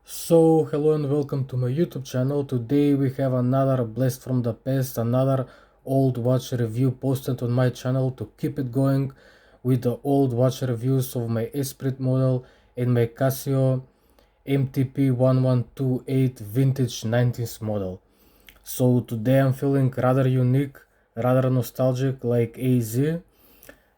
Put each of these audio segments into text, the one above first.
So hello and welcome to my YouTube channel. Today we have another blast from the past, another old watch review posted on my channel to keep it going with the old watch reviews of my Esprit model and my Casio MTP 1128 vintage 19th model. So today I'm feeling rather unique, rather nostalgic, like AZ,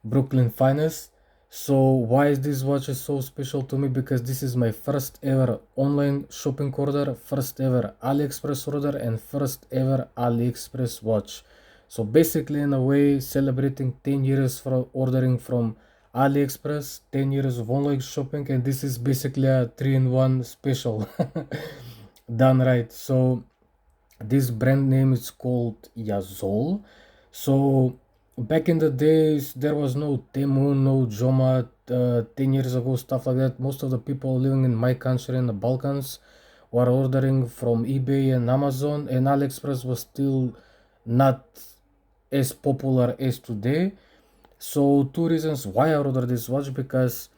Brooklyn Finest. So why is this watch is so special to me? Because this is my first ever online shopping order, first ever Aliexpress order, and first ever Aliexpress watch. So basically, in a way, celebrating 10 years for ordering from Aliexpress, 10 years of online shopping, and this is basically a 3-in-1 special done right. So this brand name is called YAzole. So back in the days, there was no Temu, no Joma, 10 years ago, stuff like that. Most of the people living in my country in the Balkans were ordering from eBay and Amazon, and AliExpress was still not as popular as today. So two reasons why I ordered this watch, because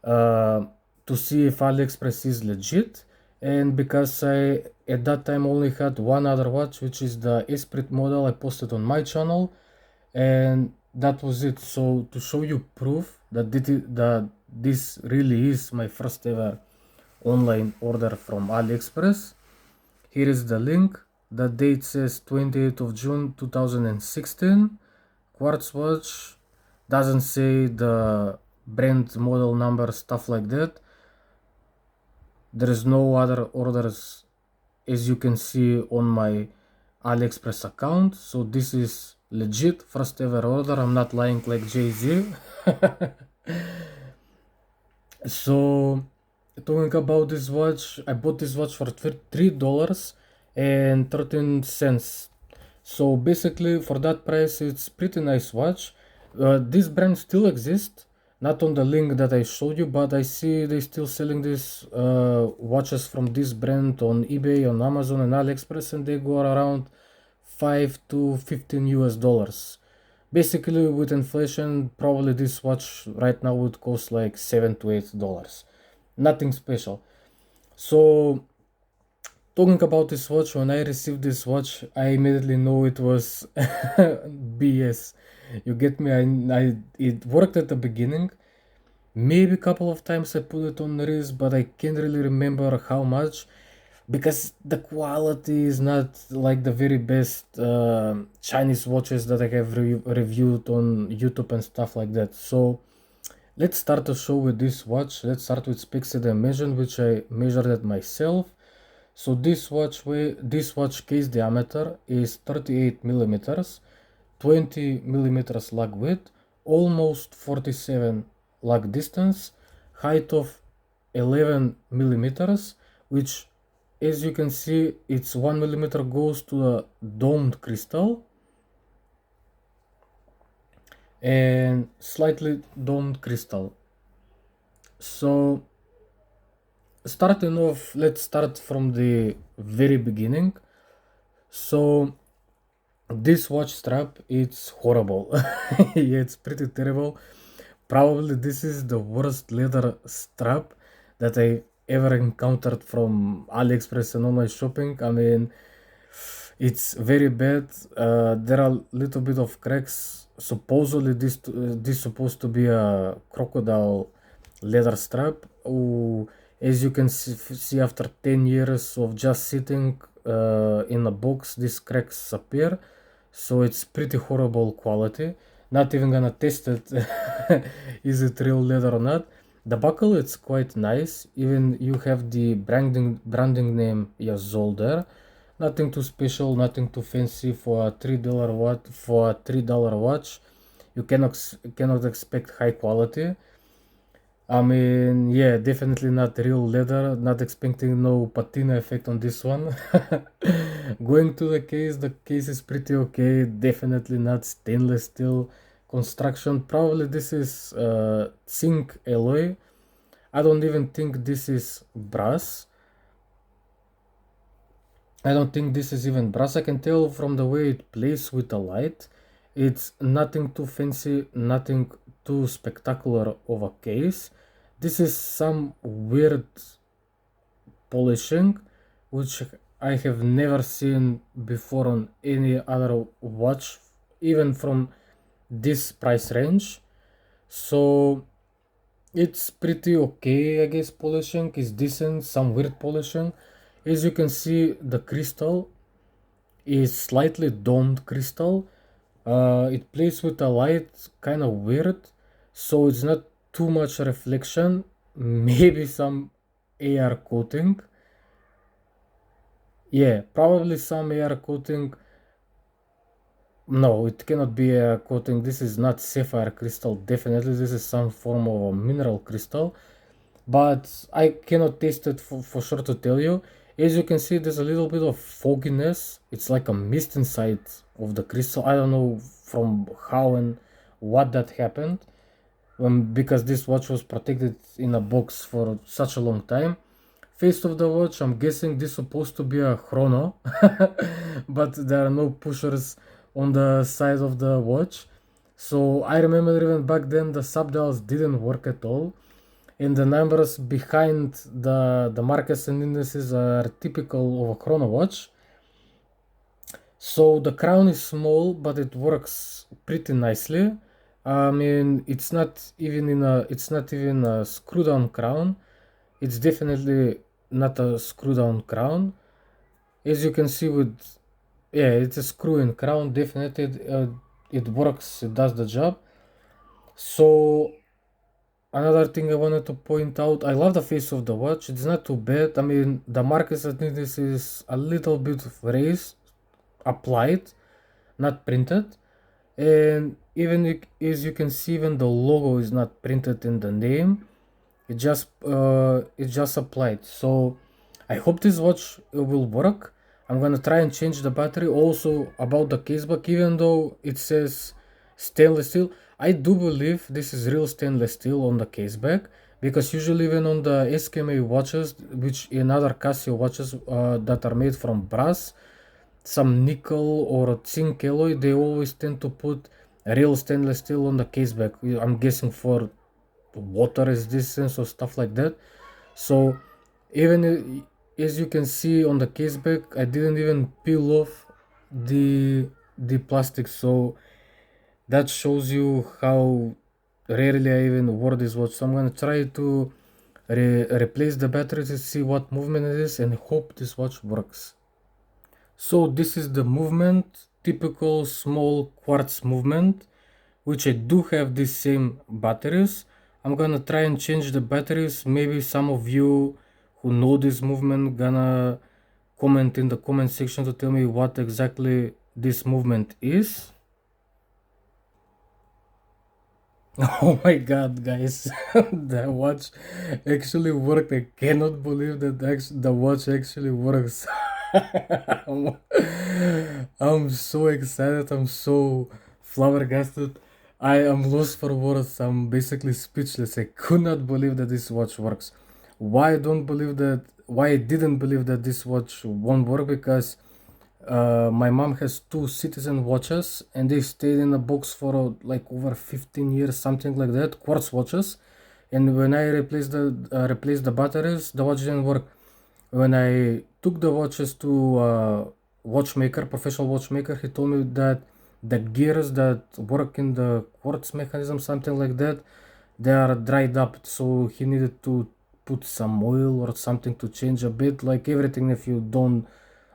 uh, to see if AliExpress is legit, and because I at that time only had one other watch, which is the Esprit model I posted on my channel, and that was it. So to show you proof that this really is my first ever online order from AliExpress, here is the link. The date says 28th of June 2016. Quartz watch, doesn't say the brand, model number, stuff like that. There is no other orders as you can see on my AliExpress account. So this is legit first ever order. I'm not lying like Jay-Z. So talking about this watch, I bought this watch for $3.13. So basically for that price it's pretty nice watch. This brand still exists, not on the link that I showed you, but I see they still selling these watches from this brand on eBay, on Amazon and AliExpress, and they go around 5 to 15 US dollars. Basically, with inflation, probably this watch right now would cost like $7 to $8. Nothing special. So, talking about this watch, when I received this watch, I immediately know it was BS. You get me? It worked at the beginning. Maybe a couple of times I put it on the wrist, but I can't really remember how much, because the quality is not like the very best Chinese watches that I have reviewed on YouTube and stuff like that. So let's start the show with this watch. Let's start with specs dimension, which I measured it myself. So this watch case diameter is 38 millimeters, 20 millimeters lug width, almost 47 lug distance, height of 11 millimeters, which, as you can see, it's 1 millimeter goes to the domed crystal and slightly domed crystal. So starting off, let's start from the very beginning. So this watch strap, it's horrible. Yeah, it's pretty terrible. Probably this is the worst leather strap that I ever encountered from AliExpress and online shopping. I mean, it's very bad. There are little bit of cracks. Supposedly this supposed to be a crocodile leather strap. Oh, as you can see, after 10 years of just sitting in a box, these cracks appear. So it's pretty horrible quality. Not even gonna test it. Is it real leather or not? The buckle, it's quite nice. Even you have the branding name YAzole there. Nothing too special, nothing too fancy for a $3 watch. You cannot expect high quality. I mean, yeah, definitely not real leather. Not expecting no patina effect on this one. Going to the case is pretty okay. Definitely not stainless steel construction. Probably this is zinc alloy. I don't even think this is brass. I don't think this is even brass. I can tell from the way it plays with the light. It's nothing too fancy, nothing too spectacular of a case. This is some weird polishing, which I have never seen before on any other watch, even from this price range. So it's pretty okay, I guess. Polishing is decent, some weird polishing. As you can see, the crystal is slightly domed crystal. It plays with the light kind of weird, so it's not too much reflection. Maybe some AR coating. Yeah, probably some AR coating. No, it cannot be a coating. This is not sapphire crystal. Definitely, this is some form of a mineral crystal. But I cannot taste it for sure to tell you. As you can see, there's a little bit of fogginess. It's like a mist inside of the crystal. I don't know from how and what that happened. Because this watch was protected in a box for such a long time. Face of the watch, I'm guessing this is supposed to be a chrono, but there are no pushers on the side of the watch. So I remember even back then the subdials didn't work at all, and the numbers behind the markers and indices are typical of a chrono watch. So the crown is small, but it works pretty nicely. I mean, it's not even a screw down crown. It's definitely not a screw down crown. As you can see with, yeah, it's a screw in crown. Definitely, it works. It does the job. So another thing I wanted to point out, I love the face of the watch. It's not too bad. I mean, the markers, I think this is a little bit raised, applied, not printed. And even as you can see, even the logo is not printed in the name. It's just applied. So I hope this watch will work. I'm gonna try and change the battery. Also about the caseback, even though it says stainless steel, I do believe this is real stainless steel on the caseback, because usually even on the SKMA watches, which in other Casio watches that are made from brass, some nickel or zinc alloy, they always tend to put real stainless steel on the caseback. I'm guessing for water resistance or stuff like that. So even as you can see on the caseback, I didn't even peel off the plastic, so that shows you how rarely I even wore this watch. So I'm gonna try to replace the battery to see what movement it is and hope this watch works. So this is the movement, typical small quartz movement, which I do have these same batteries. I'm gonna try and change the batteries. Maybe some of you who know this movement gonna comment in the comment section to tell me what exactly this movement is. Oh my god, guys, the watch actually worked. I cannot believe that the watch actually works. I'm so excited. I'm so flabbergasted. I am lost for words. I'm basically speechless. I could not believe that this watch works. Why I don't believe that? Why I didn't believe that this watch won't work? Because my mom has two Citizen watches and they stayed in a box for like over 15 years, something like that, quartz watches. And when I replaced the batteries, the watch didn't work. When I took the watches to watchmaker, professional watchmaker, he told me that the gears that work in the quartz mechanism, something like that, they are dried up. So he needed to put some oil or something to change a bit. Like everything, if you don't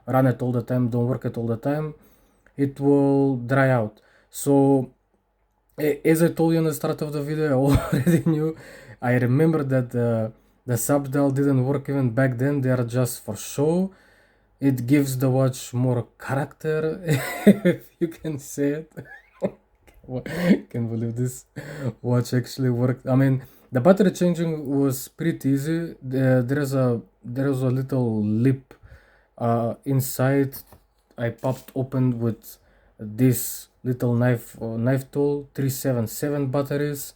run it all the time, don't work it all the time, it will dry out. So as I told you in the start of the video, I already knew. I remember that the subdial didn't work even back then. They are just for show. It gives the watch more character, if you can say it. Can't believe this watch actually worked. I mean, the battery changing was pretty easy. There is a little lip inside. I popped open with this little knife tool, 377 batteries,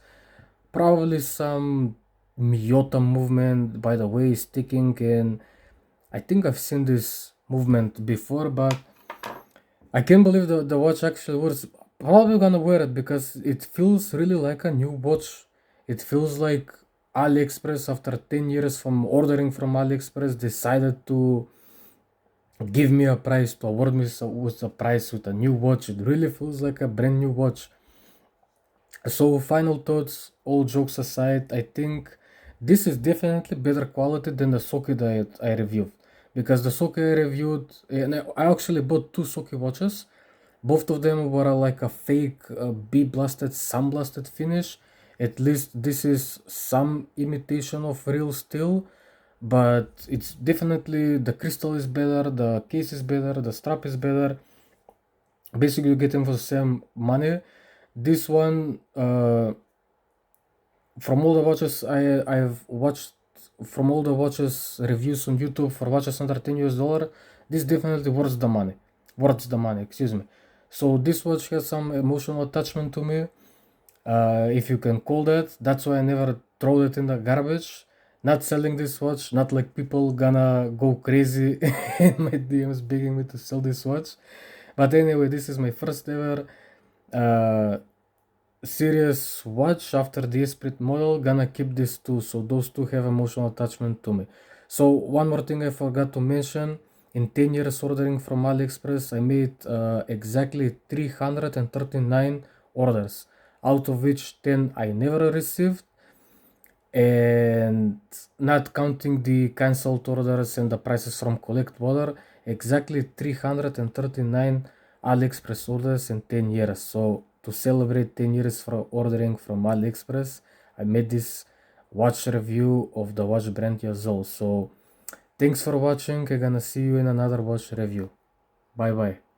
probably some Miyota movement, by the way, sticking, and I think I've seen this movement before, but I can't believe the watch actually works. Probably gonna wear it because it feels really like a new watch. It feels like Aliexpress, after 10 years from ordering from Aliexpress, decided to give me a price, to award me with a price with a new watch. It really feels like a brand new watch. So final thoughts, all jokes aside, I think this is definitely better quality than the Soki that I reviewed. Because the Soki I reviewed, and I actually bought two Soki watches. Both of them were like a fake B-blasted, sun-blasted finish. At least this is some imitation of real steel, but it's definitely, the crystal is better, the case is better, the strap is better. Basically, you get them for the same money. This one, from all the watches I've watched, from all the watches reviews on YouTube for watches under $10, this definitely worth the money. Worth the money, excuse me. So this watch has some emotional attachment to me, if you can call that. That's why I never throw it in the garbage. Not selling this watch, not like people gonna go crazy in my DMs begging me to sell this watch. But anyway, this is my first ever serious watch after the Esprit model. Gonna keep these two, so those two have emotional attachment to me. So one more thing I forgot to mention, in 10 years ordering from Aliexpress, I made exactly 339 orders, out of which 10 I never received, and not counting the cancelled orders and the prices from collect water, exactly 339 Aliexpress orders in 10 years. So to celebrate 10 years for ordering from Aliexpress, I made this watch review of the watch brand YAzole. So thanks for watching. I'm gonna see you in another watch review. Bye bye.